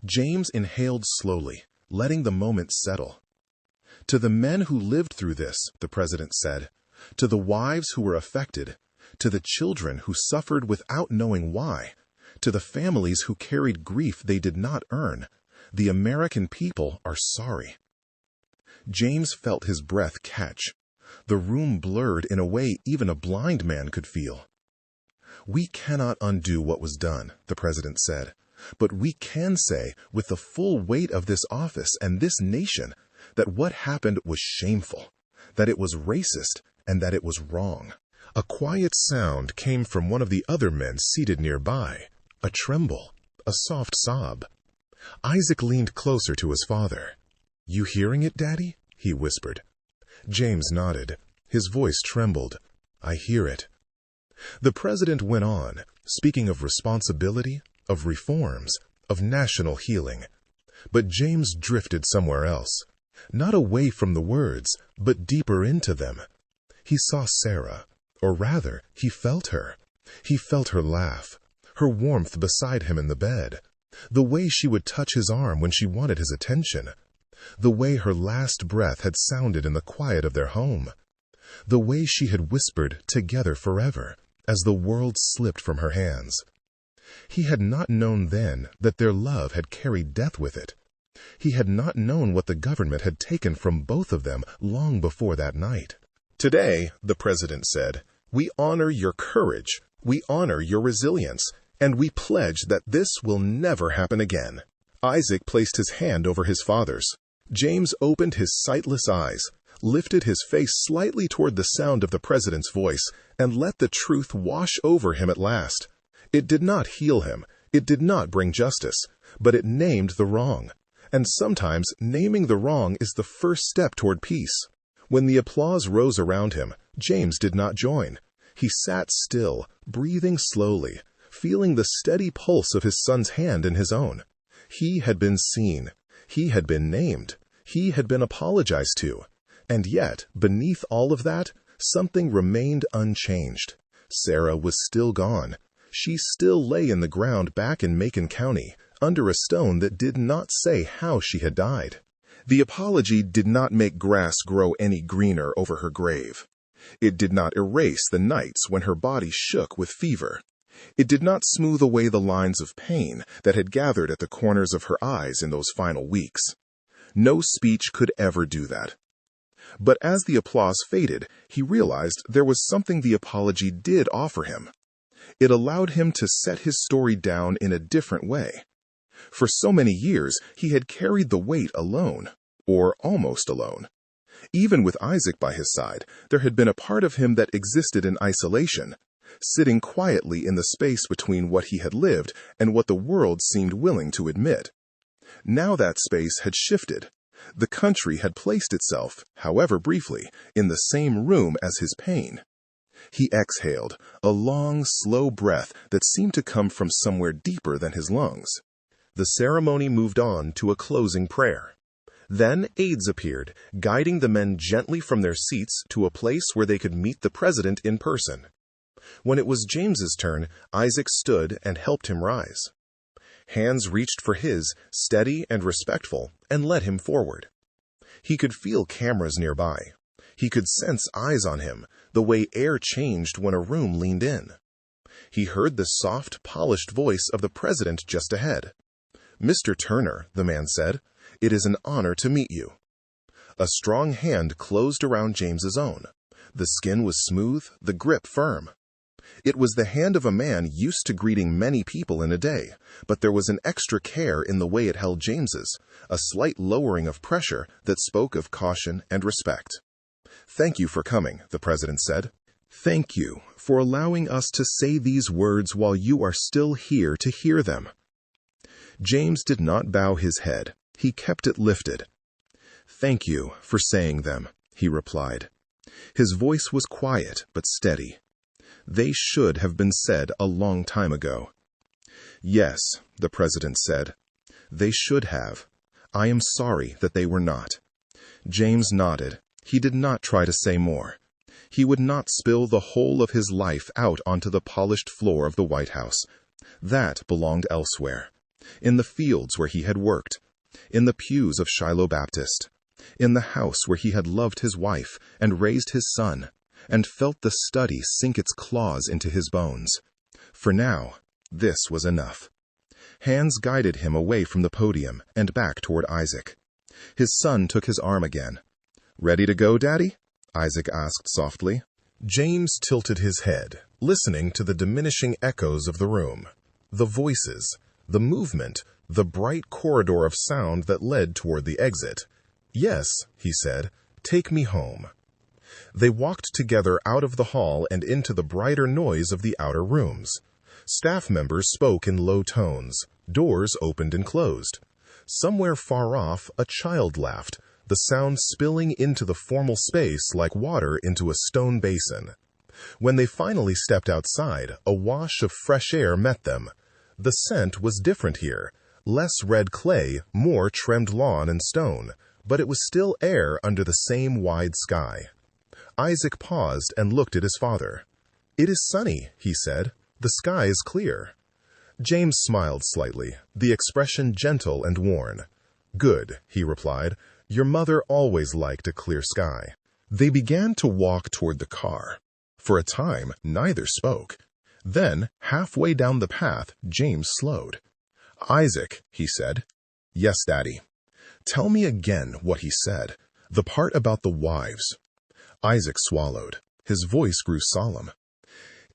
James inhaled slowly, letting the moment settle. "To the men who lived through this," the president said, "to the wives who were affected, to the children who suffered without knowing why, to the families who carried grief they did not earn, the American people are sorry." James felt his breath catch. The room blurred in a way even a blind man could feel. "We cannot undo what was done," the president said, "but we can say, with the full weight of this office and this nation, that what happened was shameful, that it was racist, and that it was wrong." A quiet sound came from one of the other men seated nearby, a tremble, a soft sob. Isaac leaned closer to his father. "You hearing it, Daddy?" he whispered. James nodded. His voice trembled. "I hear it." The president went on, speaking of responsibility, of reforms, of national healing. But James drifted somewhere else, not away from the words, but deeper into them. He saw Sarah, or rather, he felt her. He felt her laugh, her warmth beside him in the bed, the way she would touch his arm when she wanted his attention, the way her last breath had sounded in the quiet of their home, the way she had whispered "together forever" as the world slipped from her hands. He had not known then that their love had carried death with it. He had not known what the government had taken from both of them long before that night. "Today," the president said, "we honor your courage, we honor your resilience, and we pledge that this will never happen again." Isaac placed his hand over his father's. James opened his sightless eyes, lifted his face slightly toward the sound of the president's voice, and let the truth wash over him at last. It did not heal him, it did not bring justice, but it named the wrong. And sometimes naming the wrong is the first step toward peace. When the applause rose around him, James did not join. He sat still, breathing slowly, feeling the steady pulse of his son's hand in his own. He had been seen. He had been named. He had been apologized to. And yet, beneath all of that, something remained unchanged. Sarah was still gone. She still lay in the ground back in Macon County, under a stone that did not say how she had died. The apology did not make grass grow any greener over her grave. It did not erase the nights when her body shook with fever. It did not smooth away the lines of pain that had gathered at the corners of her eyes in those final weeks. No speech could ever do that. But as the applause faded, he realized there was something the apology did offer him. It allowed him to set his story down in a different way. For so many years, he had carried the weight alone, or almost alone. Even with Isaac by his side, there had been a part of him that existed in isolation, sitting quietly in the space between what he had lived and what the world seemed willing to admit. Now that space had shifted. The country had placed itself, however briefly, in the same room as his pain. He exhaled, a long, slow breath that seemed to come from somewhere deeper than his lungs. The ceremony moved on to a closing prayer. Then aides appeared, guiding the men gently from their seats to a place where they could meet the president in person. When it was James's turn, Isaac stood and helped him rise. Hands reached for his, steady and respectful, and led him forward. He could feel cameras nearby. He could sense eyes on him, the way air changed when a room leaned in. He heard the soft, polished voice of the president just ahead. "Mr. Turner," the man said, "it is an honor to meet you." A strong hand closed around James's own. The skin was smooth, the grip firm. It was the hand of a man used to greeting many people in a day, but there was an extra care in the way it held James's, a slight lowering of pressure that spoke of caution and respect. "Thank you for coming," the president said. "Thank you for allowing us to say these words while you are still here to hear them." James did not bow his head. He kept it lifted. "Thank you for saying them," he replied. His voice was quiet but steady. "They should have been said a long time ago." "Yes," the president said. "They should have. I am sorry that they were not." James nodded. He did not try to say more. He would not spill the whole of his life out onto the polished floor of the White House. That belonged elsewhere. In the fields where he had worked. In the pews of Shiloh Baptist. In the house where he had loved his wife and raised his son, and felt the study sink its claws into his bones. For now, this was enough. Hands guided him away from the podium and back toward Isaac. His son took his arm again. "Ready to go, Daddy?" Isaac asked softly. James tilted his head, listening to the diminishing echoes of the room. The voices, the movement, the bright corridor of sound that led toward the exit. "Yes," he said, "take me home." They walked together out of the hall and into the brighter noise of the outer rooms. Staff members spoke in low tones. Doors opened and closed. Somewhere far off, a child laughed, the sound spilling into the formal space like water into a stone basin. When they finally stepped outside, a wash of fresh air met them. The scent was different here, less red clay, more trimmed lawn and stone, but it was still air under the same wide sky. Isaac paused and looked at his father. "It is sunny," he said. "The sky is clear." James smiled slightly, the expression gentle and worn. "Good," he replied. "Your mother always liked a clear sky." They began to walk toward the car. For a time, neither spoke. Then, halfway down the path, James slowed. "Isaac," he said. "Yes, Daddy." "Tell me again what he said, the part about the wives." Isaac swallowed. His voice grew solemn.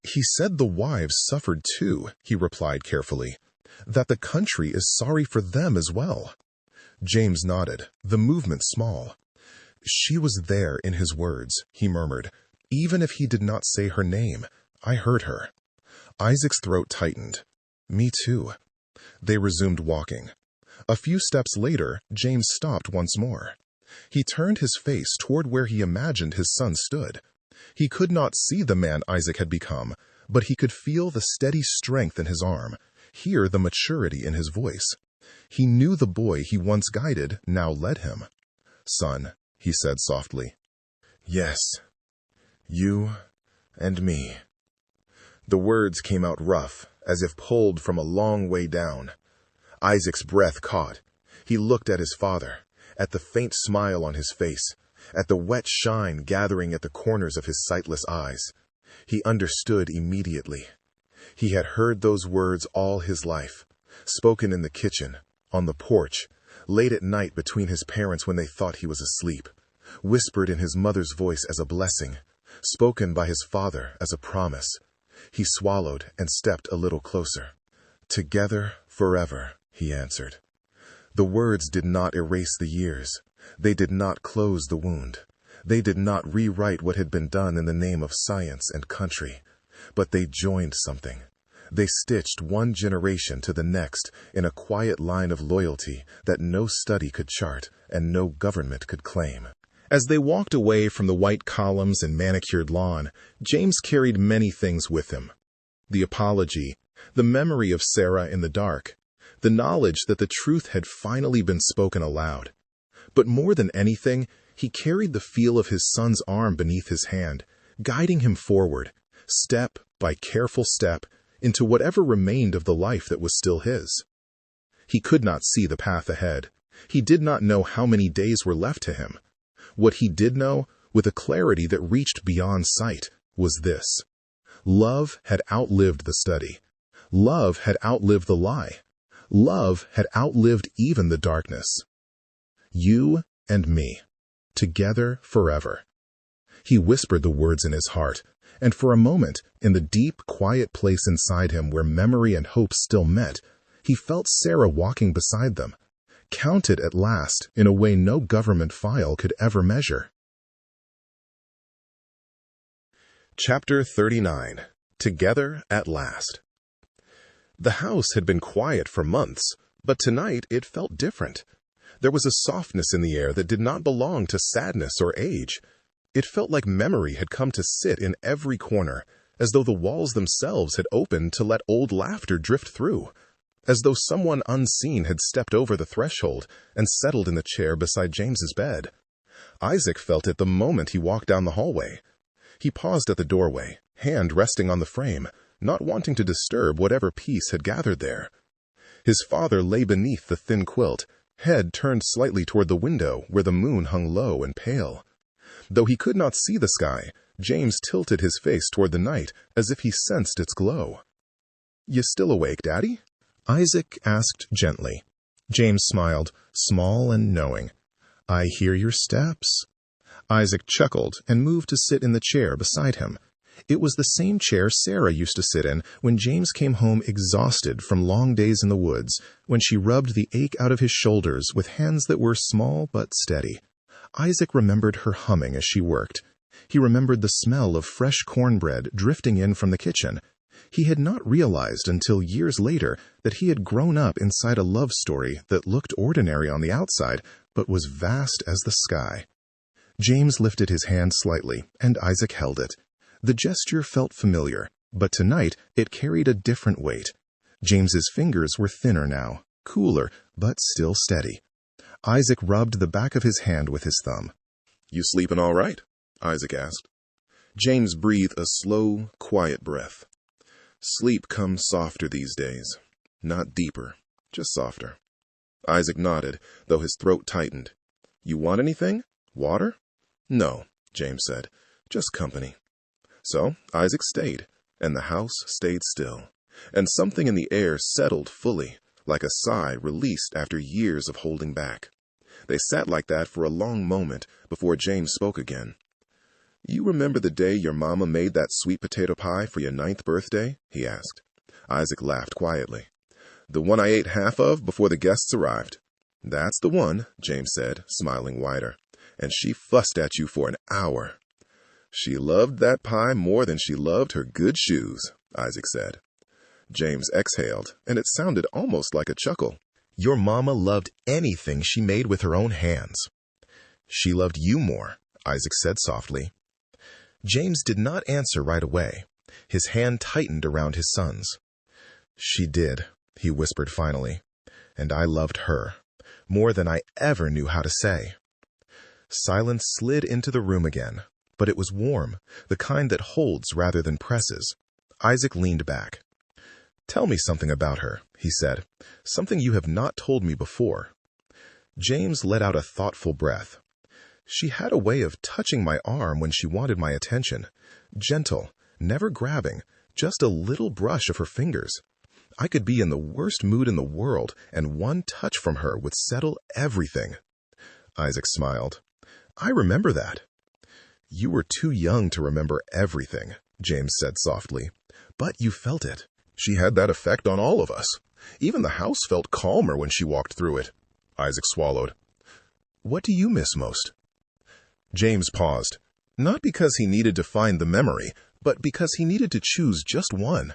"He said the wives suffered too," he replied carefully, "that the country is sorry for them as well." James nodded, the movement small. "She was there in his words," he murmured. "Even if he did not say her name, I heard her." Isaac's throat tightened. "Me too." They resumed walking. A few steps later, James stopped once more. He turned his face toward where he imagined his son stood. He could not see the man Isaac had become, but he could feel the steady strength in his arm, hear the maturity in his voice. He knew the boy he once guided now led him. "Son," he said softly. "Yes, you and me." The words came out rough, as if pulled from a long way down. Isaac's breath caught. He looked at his father, at the faint smile on his face, at the wet shine gathering at the corners of his sightless eyes. He understood immediately. He had heard those words all his life, spoken in the kitchen, on the porch, late at night between his parents when they thought he was asleep, whispered in his mother's voice as a blessing, spoken by his father as a promise. He swallowed and stepped a little closer. "Together forever," he answered. The words did not erase the years. They did not close the wound. They did not rewrite what had been done in the name of science and country. But they joined something. They stitched one generation to the next in a quiet line of loyalty that no study could chart and no government could claim. As they walked away from the white columns and manicured lawn, James carried many things with him. The apology, the memory of Sarah in the dark, the knowledge that the truth had finally been spoken aloud. But more than anything, he carried the feel of his son's arm beneath his hand, guiding him forward, step by careful step, into whatever remained of the life that was still his. He could not see the path ahead. He did not know how many days were left to him. What he did know with a clarity that reached beyond sight, was this: love had outlived the study. Love had outlived the lie. Love had outlived even the darkness. You and me, together forever. He whispered the words in his heart, and for a moment, in the deep, quiet place inside him where memory and hope still met, he felt Sarah walking beside them, counted at last in a way no government file could ever measure. Chapter 39. Together at Last. The house had been quiet for months, but tonight it felt different. There was a softness in the air that did not belong to sadness or age. It felt like memory had come to sit in every corner, as though the walls themselves had opened to let old laughter drift through, as though someone unseen had stepped over the threshold and settled in the chair beside James's bed. Isaac felt it the moment he walked down the hallway. He paused at the doorway, hand resting on the frame, not wanting to disturb whatever peace had gathered there. His father lay beneath the thin quilt, head turned slightly toward the window where the moon hung low and pale. Though he could not see the sky, James tilted his face toward the night as if he sensed its glow. "You still awake, Daddy?" Isaac asked gently. James smiled, small and knowing. "I hear your steps." Isaac chuckled and moved to sit in the chair beside him. It was the same chair Sarah used to sit in when James came home exhausted from long days in the woods, when she rubbed the ache out of his shoulders with hands that were small but steady. Isaac remembered her humming as she worked. He remembered the smell of fresh cornbread drifting in from the kitchen. He had not realized until years later that he had grown up inside a love story that looked ordinary on the outside, but was vast as the sky. James lifted his hand slightly, and Isaac held it. The gesture felt familiar, but tonight it carried a different weight. James's fingers were thinner now, cooler, but still steady. Isaac rubbed the back of his hand with his thumb. "You sleeping all right?" Isaac asked. James breathed a slow, quiet breath. "Sleep comes softer these days. Not deeper, just softer." Isaac nodded, though his throat tightened. "You want anything? Water?" "No," James said. "Just company." So Isaac stayed, and the house stayed still, and something in the air settled fully, like a sigh released after years of holding back. They sat like that for a long moment before James spoke again. "You remember the day your mama made that sweet potato pie for your 9th birthday?" he asked. Isaac laughed quietly. "The one I ate half of before the guests arrived?" "That's the one," James said, smiling wider. "And she fussed at you for an hour." "She loved that pie more than she loved her good shoes," Isaac said. James exhaled, and it sounded almost like a chuckle. "Your mama loved anything she made with her own hands." "She loved you more," Isaac said softly. James did not answer right away. His hand tightened around his son's. "She did," he whispered finally. "And I loved her, more than I ever knew how to say." Silence slid into the room again, but it was warm, the kind that holds rather than presses. Isaac leaned back. "Tell me something about her," he said. "Something you have not told me before." James let out a thoughtful breath. "She had a way of touching my arm when she wanted my attention. Gentle, never grabbing, just a little brush of her fingers. I could be in the worst mood in the world, and one touch from her would settle everything." Isaac smiled. "I remember that." "You were too young to remember everything," James said softly. "But you felt it. She had that effect on all of us. Even the house felt calmer when she walked through it." Isaac swallowed. "What do you miss most?" James paused, not because he needed to find the memory, but because he needed to choose just one.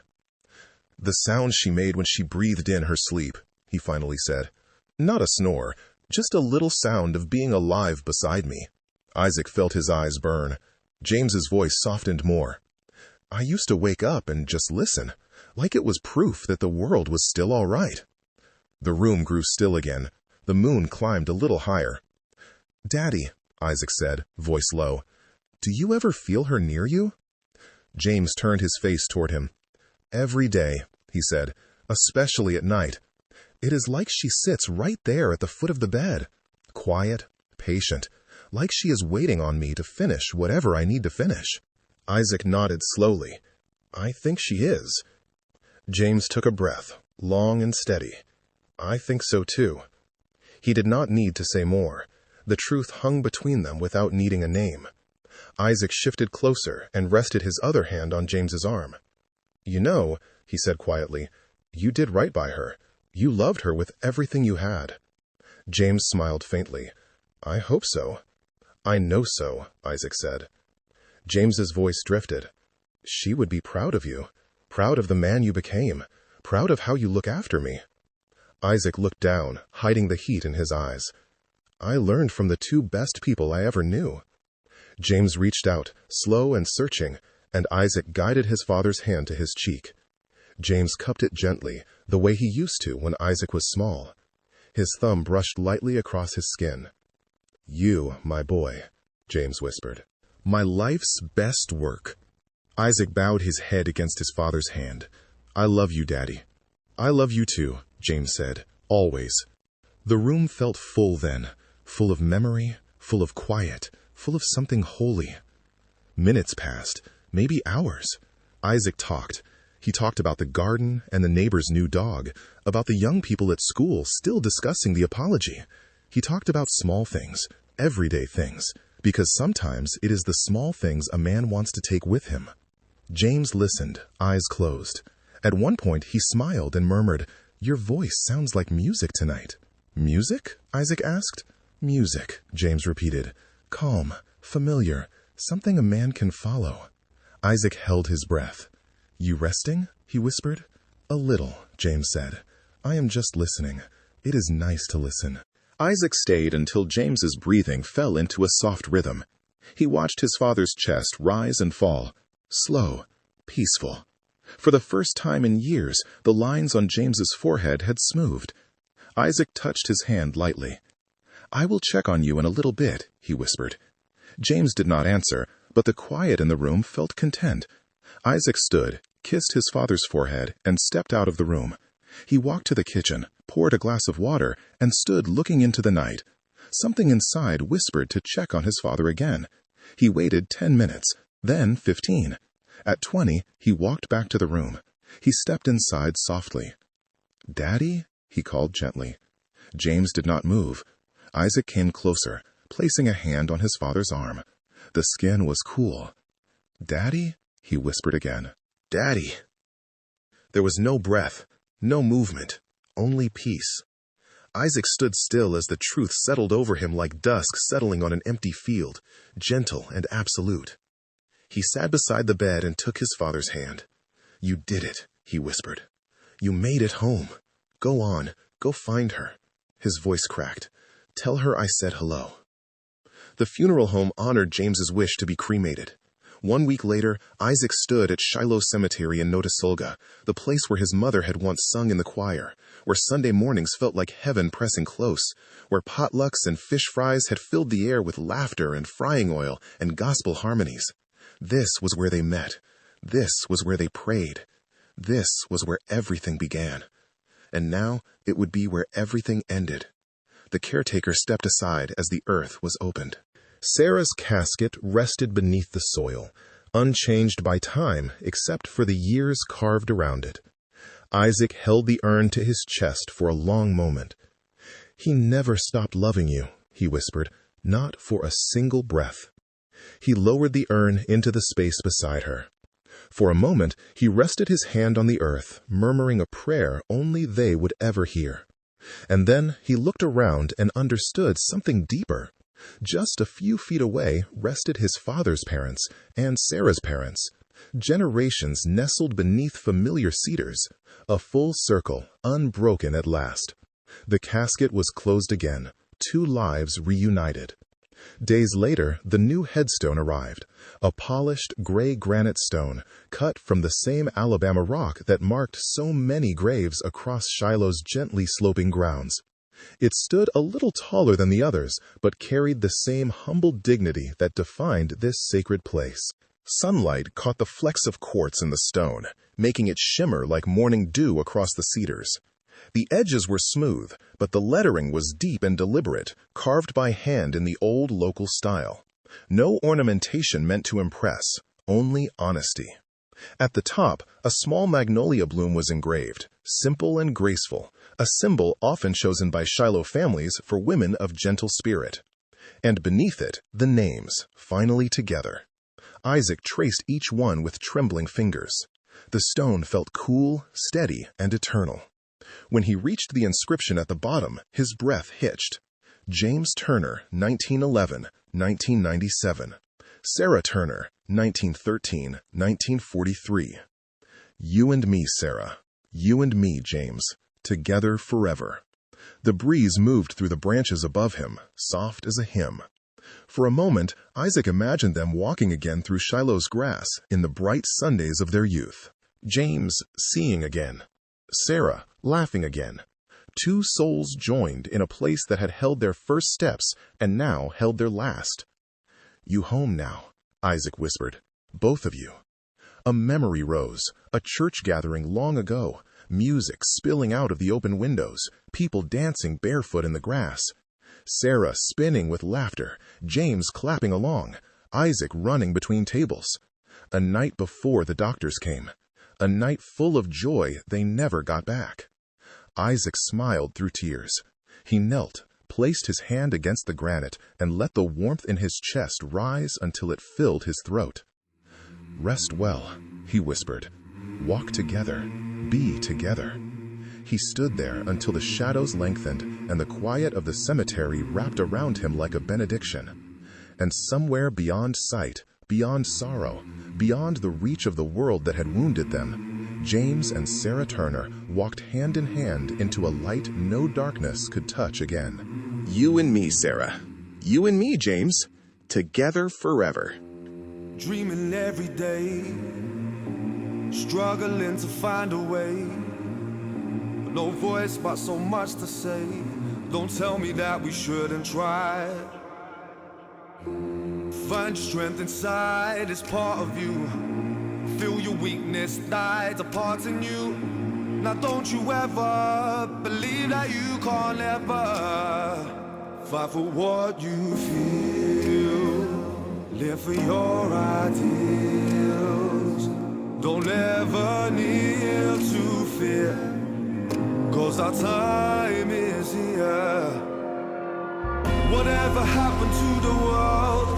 "The sound she made when she breathed in her sleep," he finally said. "Not a snore, just a little sound of being alive beside me." Isaac felt his eyes burn. James's voice softened more. "I used to wake up and just listen, like it was proof that the world was still all right." The room grew still again. The moon climbed a little higher. "Daddy," Isaac said, voice low, "do you ever feel her near you?" James turned his face toward him. "Every day," he said, "especially at night. It is like she sits right there at the foot of the bed. Quiet, patient, like she is waiting on me to finish whatever I need to finish. Isaac nodded slowly. I think she is. James took a breath, long and steady. I think so too. He did not need to say more. The truth hung between them without needing a name. Isaac shifted closer and rested his other hand on James's arm. You know, he said quietly, you did right by her. You loved her with everything you had. James smiled faintly. I hope so. I know so, Isaac said. James's voice drifted. She would be proud of you, proud of the man you became, proud of how you look after me. Isaac looked down, hiding the heat in his eyes. I learned from the two best people I ever knew. James reached out, slow and searching, and Isaac guided his father's hand to his cheek. James cupped it gently, the way he used to when Isaac was small. His thumb brushed lightly across his skin. You, my boy, James whispered. My life's best work. Isaac bowed his head against his father's hand. I love you, Daddy. I love you too, James said, always. The room felt full then, full of memory, full of quiet, full of something holy. Minutes passed, maybe hours. Isaac talked. He talked about the garden and the neighbor's new dog, about the young people at school still discussing the apology. He talked about small things, everyday things, because sometimes it is the small things a man wants to take with him. James listened, eyes closed. At one point he smiled and murmured, Your voice sounds like music tonight. Music? Isaac asked. Music, James repeated. Calm, familiar, something a man can follow. Isaac held his breath. You resting? He whispered. A little, James said. I am just listening. It is nice to listen. Isaac stayed until James's breathing fell into a soft rhythm. He watched his father's chest rise and fall. Slow, peaceful. For the first time in years, the lines on James's forehead had smoothed. Isaac touched his hand lightly. I will check on you in a little bit, he whispered. James did not answer, but the quiet in the room felt content. Isaac stood, kissed his father's forehead, and stepped out of the room. He walked to the kitchen, poured a glass of water, and stood looking into the night. Something inside whispered to check on his father again. He waited 10 minutes, then 15. At 20, he walked back to the room. He stepped inside softly. Daddy? He called gently. James did not move. Isaac came closer, placing a hand on his father's arm. The skin was cool. Daddy? He whispered again. Daddy! There was no breath, no movement, only peace. Isaac stood still as the truth settled over him like dusk settling on an empty field, gentle and absolute. He sat beside the bed and took his father's hand. You did it, he whispered. You made it home. Go on, go find her. His voice cracked. Tell her I said hello. The funeral home honored James's wish to be cremated. 1 week later, Isaac stood at Shiloh Cemetery in Notasulga, the place where his mother had once sung in the choir, where Sunday mornings felt like heaven pressing close, where potlucks and fish fries had filled the air with laughter and frying oil and gospel harmonies. This was where they met. This was where they prayed. This was where everything began. And now it would be where everything ended. The caretaker stepped aside as the earth was opened. Sarah's casket rested beneath the soil, unchanged by time except for the years carved around it. Isaac held the urn to his chest for a long moment. He never stopped loving you, he whispered, not for a single breath. He lowered the urn into the space beside her. For a moment, he rested his hand on the earth, murmuring a prayer only they would ever hear. And then he looked around and understood something deeper. Just a few feet away rested his father's parents and Sarah's parents, generations nestled beneath familiar cedars, a full circle, unbroken at last. The casket was closed again, 2 lives reunited. Days later, the new headstone arrived, a polished gray granite stone cut from the same Alabama rock that marked so many graves across Shiloh's gently sloping grounds. It stood a little taller than the others, but carried the same humble dignity that defined this sacred place. Sunlight caught the flecks of quartz in the stone, making it shimmer like morning dew across the cedars. The edges were smooth, but the lettering was deep and deliberate, carved by hand in the old local style. No ornamentation meant to impress, only honesty. At the top, a small magnolia bloom was engraved, simple and graceful, a symbol often chosen by Shiloh families for women of gentle spirit. And beneath it, the names, finally together. Isaac traced each one with trembling fingers. The stone felt cool, steady, and eternal. When he reached the inscription at the bottom, his breath hitched. James Turner, 1911-1997. Sarah Turner, 1913-1943. You and me, Sarah. You and me, James. Together forever. The breeze moved through the branches above him, soft as a hymn. For a moment, Isaac imagined them walking again through Shiloh's grass in the bright Sundays of their youth. James seeing again. Sarah laughing again. Two souls joined in a place that had held their first steps and now held their last. You home now, Isaac whispered. Both of you. A memory rose, a church gathering long ago, music spilling out of the open windows, people dancing barefoot in the grass. Sarah spinning with laughter, James clapping along, Isaac running between tables. A night before the doctors came. A night full of joy they never got back. Isaac smiled through tears. He knelt, placed his hand against the granite, and let the warmth in his chest rise until it filled his throat. Rest well, he whispered. Walk together. Be together. He stood there until the shadows lengthened and the quiet of the cemetery wrapped around him like a benediction. And somewhere beyond sight, beyond sorrow, beyond the reach of the world that had wounded them, James and Sarah Turner walked hand in hand into a light no darkness could touch again. You and me, Sarah. You and me, James. Together forever. Dreaming every day, struggling to find a way. No voice but so much to say. Don't tell me that we shouldn't try. Find your strength inside, it's part of you. Feel your weakness dies apart in you. Now don't you ever believe that you can't ever fight for what you feel. Live for your ideals. Don't ever kneel to fear, 'cause our time is here. Whatever happened to the world?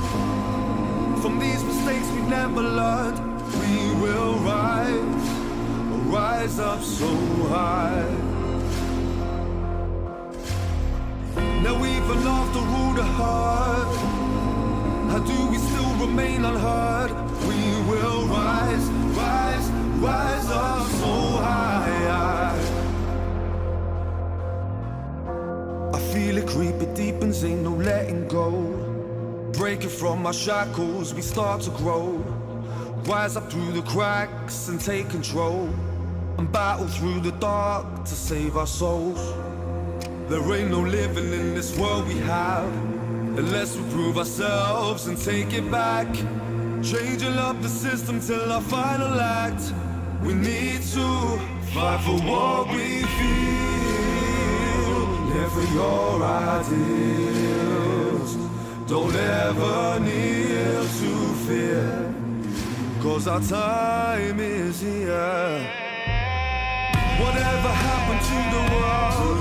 From these mistakes we never learned. We will rise up so high. Now even after all the hurt, how do we still remain unheard? We will rise up so high. I feel it creep, it deepens, ain't no letting go. Breaking from our shackles, we start to grow. Rise up through the cracks and take control, and battle through the dark to save our souls. There ain't no living in this world we have unless we prove ourselves and take it back. Changing up the system till our final act. We need to fight for what we feel. Live for your ideals. Don't ever kneel to fear, 'cause our time is here. Whatever happened to the world?